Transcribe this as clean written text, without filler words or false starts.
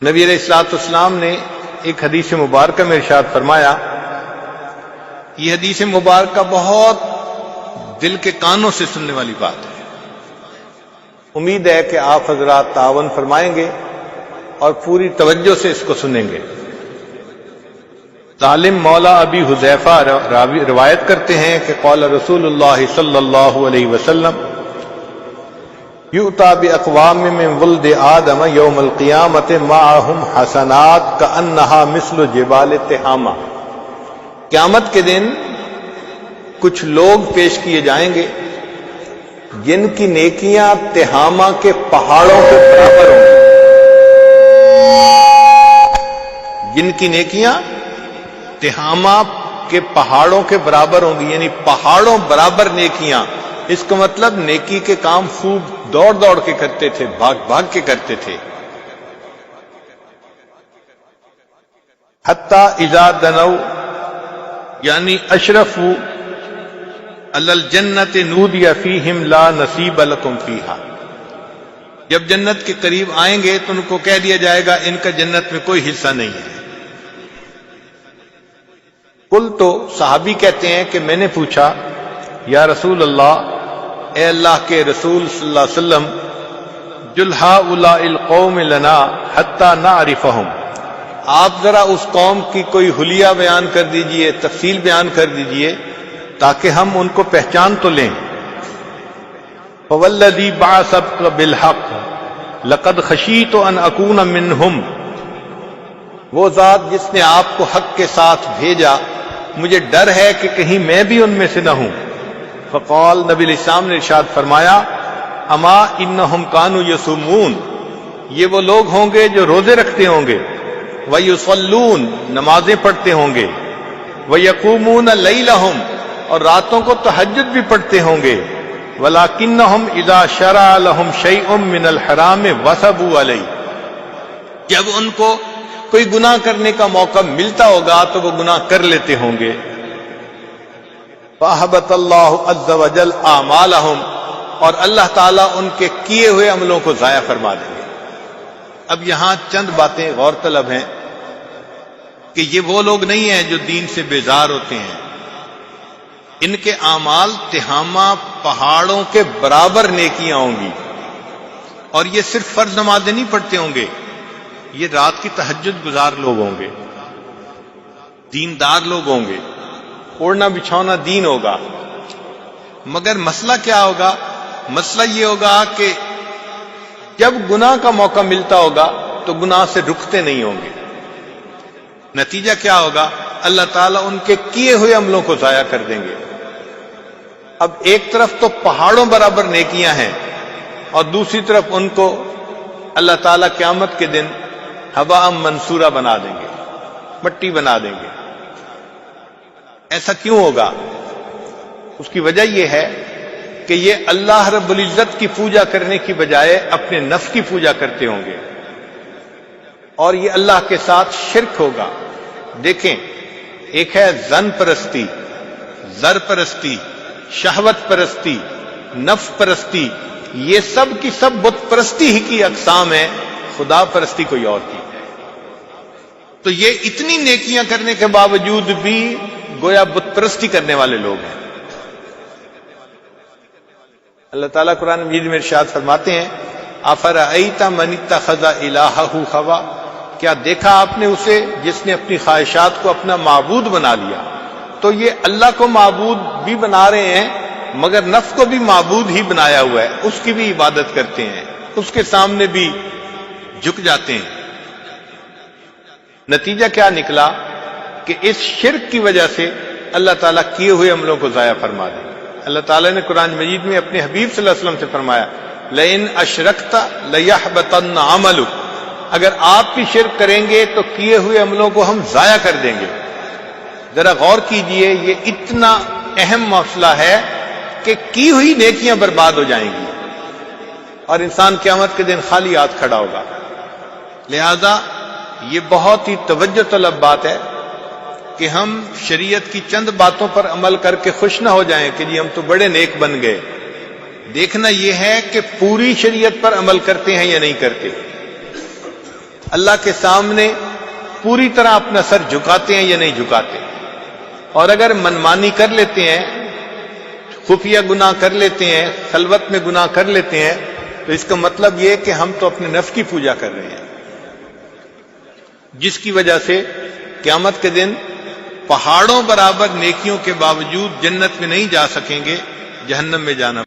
نبی علیہ الصلوۃ والسلام نے ایک حدیث مبارکہ میں ارشاد فرمایا، یہ حدیث مبارکہ بہت دل کے کانوں سے سننے والی بات ہے۔ امید ہے کہ آپ حضرات تعاون فرمائیں گے اور پوری توجہ سے اس کو سنیں گے۔ سالم مولا ابی حذیفہ روایت کرتے ہیں کہ قال رسول اللہ صلی اللہ علیہ وسلم یؤتی باقوام من ولد آدم یوم القیامت معہم حسنات کأنہا مثل جبال تہامہ، قیامت کے دن کچھ لوگ پیش کیے جائیں گے جن کی نیکیاں تہامہ کے پہاڑوں کے برابر ہوں گی، جن کی نیکیاں تہامہ کے پہاڑوں کے برابر ہوں گی، یعنی پہاڑوں برابر نیکیاں۔ اس کا مطلب نیکی کے کام خوب دوڑ دوڑ کے کرتے تھے، بھاگ بھاگ کے کرتے تھے۔ حتی اذا دنو یعنی اشرفوا علی الجنت نودی فیہم لا نصیب لکم فیہا، جب جنت کے قریب آئیں گے تو ان کو کہہ دیا جائے گا ان کا جنت میں کوئی حصہ نہیں ہے۔ قل تو صحابی کہتے ہیں کہ میں نے پوچھا یا رسول اللہ، اے اللہ کے رسول صلی اللہ علیہ وسلم، جل ہؤلاء القوم لنا حتی نعرفہم، آپ ذرا اس قوم کی کوئی حلیہ بیان کر دیجئے، تفصیل بیان کر دیجئے تاکہ ہم ان کو پہچان تو لیں۔ فوالذی بعثک بالحق لقد خشیت ان اکون منہم، وہ ذات جس نے آپ کو حق کے ساتھ بھیجا مجھے ڈر ہے کہ کہیں میں بھی ان میں سے نہ ہوں۔ فقال، نبی علیہ السلام نے ارشاد فرمایا، اما انہم کانوا یصومون، یہ وہ لوگ ہوں گے جو روزے رکھتے ہوں گے، ویصلون، نمازیں پڑھتے ہوں گے، ویقومون لیلہم، اور راتوں کو تہجد بھی پڑھتے ہوں گے، ولکنہم اذا شرع لہم شیء من الحرام وثبوا علیہ، جب ان کو کوئی گناہ کرنے کا موقع ملتا ہوگا تو وہ گناہ کر لیتے ہوں گے۔ فَأَحْبَطَ اللَّهُ عَزَّ وَجَلَّ أَعْمَالَهُمْ، اور اللہ تعالیٰ ان کے کیے ہوئے عملوں کو ضائع فرما دیں گے۔ اب یہاں چند باتیں غور طلب ہیں کہ یہ وہ لوگ نہیں ہیں جو دین سے بیزار ہوتے ہیں، ان کے اعمال تہامہ پہاڑوں کے برابر نیکیاں ہوں گی، اور یہ صرف فرض نمازیں نہیں پڑھتے ہوں گے، یہ رات کی تہجد گزار لوگ ہوں گے، دیندار لوگ ہوں گے، اوڑھنا بچھونا دین ہوگا۔ مگر مسئلہ کیا ہوگا؟ مسئلہ یہ ہوگا کہ جب گناہ کا موقع ملتا ہوگا تو گناہ سے رکتے نہیں ہوں گے۔ نتیجہ کیا ہوگا؟ اللہ تعالیٰ ان کے کیے ہوئے عملوں کو ضائع کر دیں گے۔ اب ایک طرف تو پہاڑوں برابر نیکیاں ہیں اور دوسری طرف ان کو اللہ تعالیٰ قیامت کے دن ہوا منصورہ بنا دیں گے، مٹی بنا دیں گے۔ ایسا کیوں ہوگا؟ اس کی وجہ یہ ہے کہ یہ اللہ رب العزت کی پوجا کرنے کی بجائے اپنے نفس کی پوجا کرتے ہوں گے، اور یہ اللہ کے ساتھ شرک ہوگا۔ دیکھیں، ایک ہے ظن پرستی، زر پرستی، شہوت پرستی، نفس پرستی، یہ سب کی سب بت پرستی ہی کی اقسام ہیں، خدا پرستی کوئی اور کی ہے۔ تو یہ اتنی نیکیاں کرنے کے باوجود بھی گویا بت پرستی کرنے والے لوگ ہیں۔ اللہ تعالیٰ قرآن مجید میں ارشاد فرماتے ہیں، افرأیت من اتخذ الہہ ہوا، کیا دیکھا آپ نے اسے جس نے اپنی خواہشات کو اپنا معبود بنا لیا؟ تو یہ اللہ کو معبود بھی بنا رہے ہیں مگر نفس کو بھی معبود ہی بنایا ہوا ہے، اس کی بھی عبادت کرتے ہیں، اس کے سامنے بھی جھک جاتے ہیں۔ نتیجہ کیا نکلا کہ اس شرک کی وجہ سے اللہ تعالیٰ کیے ہوئے عملوں کو ضائع فرما دیں۔ اللہ تعالیٰ نے قرآن مجید میں اپنے حبیب صلی اللہ علیہ وسلم سے فرمایا، لئن اشرکت لیحبطن عملک، اگر آپ بھی شرک کریں گے تو کیے ہوئے عملوں کو ہم ضائع کر دیں گے۔ ذرا غور کیجئے، یہ اتنا اہم مسئلہ ہے کہ کی ہوئی نیکیاں برباد ہو جائیں گی اور انسان قیامت کے دن خالی ہاتھ کھڑا ہوگا۔ لہذا یہ بہت ہی توجہ طلب بات ہے کہ ہم شریعت کی چند باتوں پر عمل کر کے خوش نہ ہو جائیں کہ جی ہم تو بڑے نیک بن گئے۔ دیکھنا یہ ہے کہ پوری شریعت پر عمل کرتے ہیں یا نہیں کرتے۔ اللہ کے سامنے پوری طرح اپنا سر جھکاتے ہیں یا نہیں جھکاتے. اور اگر منمانی کر لیتے ہیں، خفیہ گناہ کر لیتے ہیں، خلوت میں گناہ کر لیتے ہیں، تو اس کا مطلب یہ کہ ہم تو اپنے نفس کی پوجا کر رہے ہیں، جس کی وجہ سے قیامت کے دن پہاڑوں برابر نیکیوں کے باوجود جنت میں نہیں جا سکیں گے، جہنم میں جانا